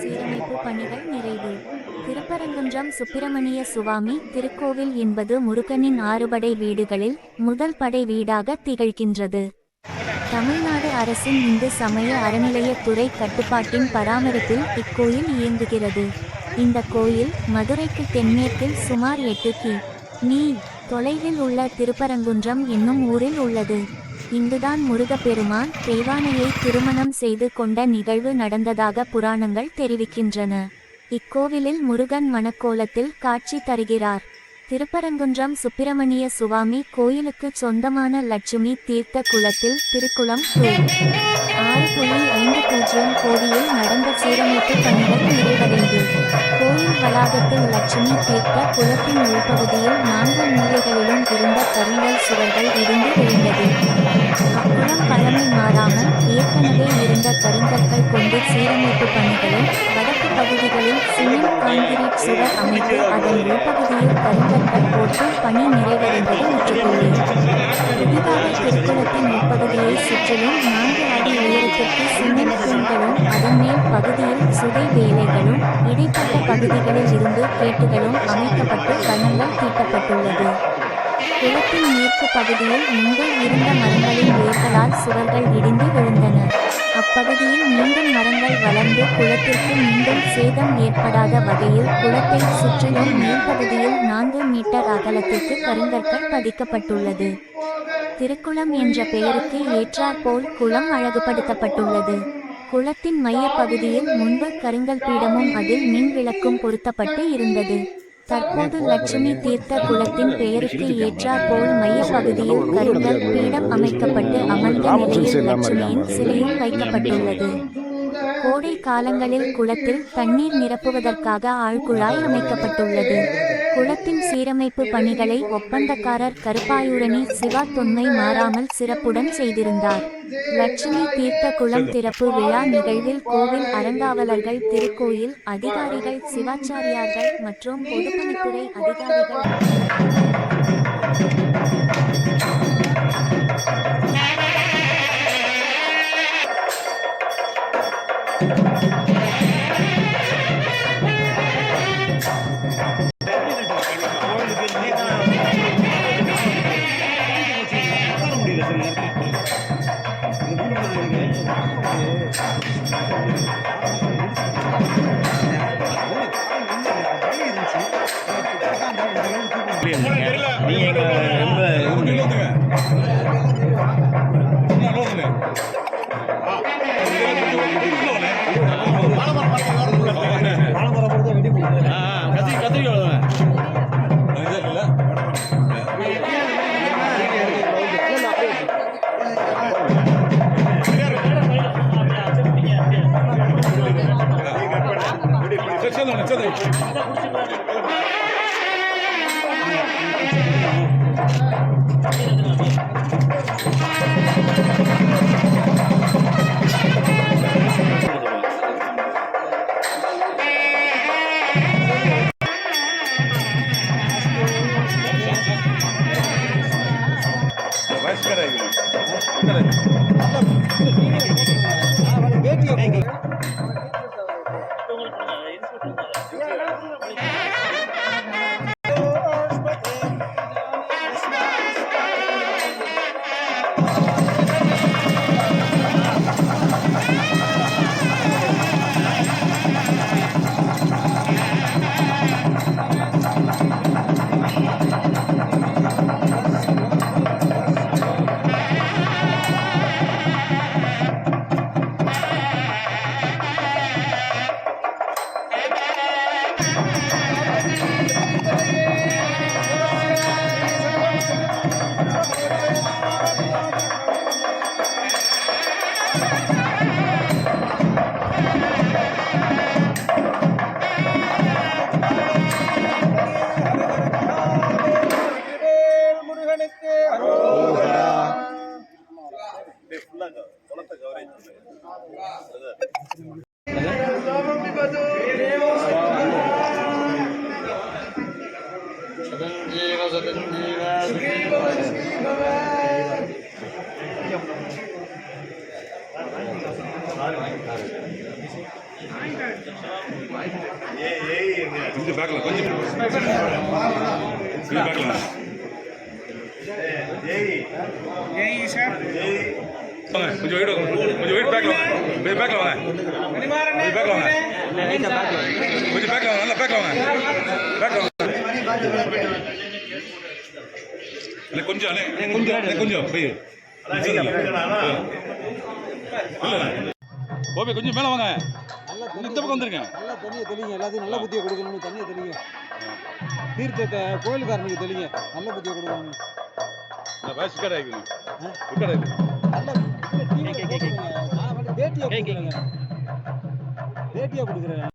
சீரமைப்பு பணிகள் நிறைவு. திருப்பரங்குன்றம் சுப்பிரமணிய சுவாமி திருக்கோவில் என்பது முருகனின் 6 படை வீடுகளில் முதல் படை வீடாக திகழ்கின்றது. தமிழ்நாடு அரசின் இந்து சமய அறநிலையத்துறை கட்டுப்பாட்டின் பராமரிப்பில் இக்கோயில் இயங்குகிறது. இந்த கோயில் மதுரைக்கு தென்மேற்கில் சுமார் 8 கி.மீ தொலைவில் உள்ள திருப்பரங்குன்றம் என்னும் ஊரில் உள்ளது. இங்குதான் முருகப்பெருமான் தெய்வானையை திருமணம் செய்து கொண்ட நிகழ்வு நடந்ததாக புராணங்கள் தெரிவிக்கின்றன. இக்கோவிலில் முருகன் மணக்கோலத்தில் காட்சி தருகிறார். திருப்பரங்குன்றம் சுப்பிரமணிய சுவாமி கோயிலுக்கு சொந்தமான லட்சுமி தீர்த்த குளத்தில் திருக்குளம் 6.50 கோடியில் நடந்த சீரமைப்பு பணிகள் நிறைவடைந்து கோயில் வளாகத்தில் லட்சுமி தீர்த்த குளத்தின் உள்பகுதியில் 4 மூலைகளிலும் இருந்த கருங்கல் சுவர்கள் இடிந்து விழுந்தது. அக்குளம் பழமை மாறாமல் ஏற்கனவே இருந்த கருங்கற்கள் கொண்டு சீரமைப்பு பணிகளும் வடக்கு பகுதிகளில் சிமெண்ட் கான்கிரீட் சுவர் அமைத்து அதன் உள்பகுதியில் கருங்கற்கள் போட்டு பணி நிறைவடைந்தது முற்றுப்புள்ளி. புதிதாக திருக்குளத்தின் உட்பகுதியை சுற்றிலும் 4 அடி உயரத்திற்கு சிமெண்ட் தூண்களும் அதன் மேல் பகுதியில் சுதை வேலைகளும் இடைப்பட்ட பகுதிகளில் இருந்து கேட்டுகளும் அமைக்கப்பட்டு கணங்கள் தீட்டப்பட்டுள்ளது. குளத்தின் மேற்கு பகுதியில் முன்பு இருந்த மரங்களின் வேர்களால் சுவர்கள் இடிந்து விழுந்தன. அப்பகுதியில் மீண்டும் மரங்கள் வளர்ந்து குளத்திற்கு மீண்டும் சேதம் ஏற்படாத வகையில் குளத்தை சுற்றிலும் மேல்பகுதியில் 4 மீட்டர் அகலத்திற்கு கருங்கற்கள் பதிக்கப்பட்டுள்ளது. திருக்குளம் என்ற பெயருக்கு ஏற்றாற்போல் குளம் அழகுபடுத்தப்பட்டுள்ளது. குளத்தின் மைய பகுதியில் முன்பு கருங்கல் பீடமும் அதில் மின் விளக்கும் பொருத்தப்பட்டு இருந்தது. தற்போது லட்சுமி தீர்த்த குளத்தின் பெயருக்கு ஏற்றாற்போல் மைய பகுதியில் கருங்கல் பீடம் அமைக்கப்பட்டு அமர்ந்த நிலையில் லட்சுமியின் சிலையும் வைக்கப்பட்டுள்ளது. கோடை காலங்களில் குளத்தில் தண்ணீர் நிரப்புவதற்காக ஆழ்குழாய் அமைக்கப்பட்டுள்ளது. குளத்தின் சீரமைப்பு பணிகளை ஒப்பந்தக்காரர் கருப்பாயூரணி சிவா தொன்மை மாறாமல் சிறப்புடன் செய்திருந்தார். லட்சுமி தீர்த்த குளம் திறப்பு விழா நிகழ்வில் கோவில் அறங்காவலர்கள், திருக்கோயில் அதிகாரிகள், சிவாச்சாரியார்கள் மற்றும் பொதுப்பணித்துறை அதிகாரிகள் கொஞ்சம் பேக்கில் கொஞ்சம் பேக்கில் கொஞ்சம் வெயிட் பேக்கில் வாங்க பேக்கில் வாங்க பேக்கில் வாங்க கொஞ்சம் பேக்கில் வாங்க நல்லா பேக்கில் வாங்க பேக்கில் வாங்க இல்லை கொஞ்சம் கொஞ்சம் போய் ஓபி கொஞ்சம் மேலே வாங்க இந்த பக்கம் வந்துருங்க. நல்லா தண்ணியை தெளிங்க, எல்லாத்தையும் நல்ல புத்தியை கொடுக்கணும்னு தண்ணியை தெளிங்க. தீர்த்தத்தை கோயிலுக்காரனுக்கு தெளிங்க, நல்ல புத்தியை கொடுக்கணும். நல்ல பேட்டியை கொடுக்குறேன்.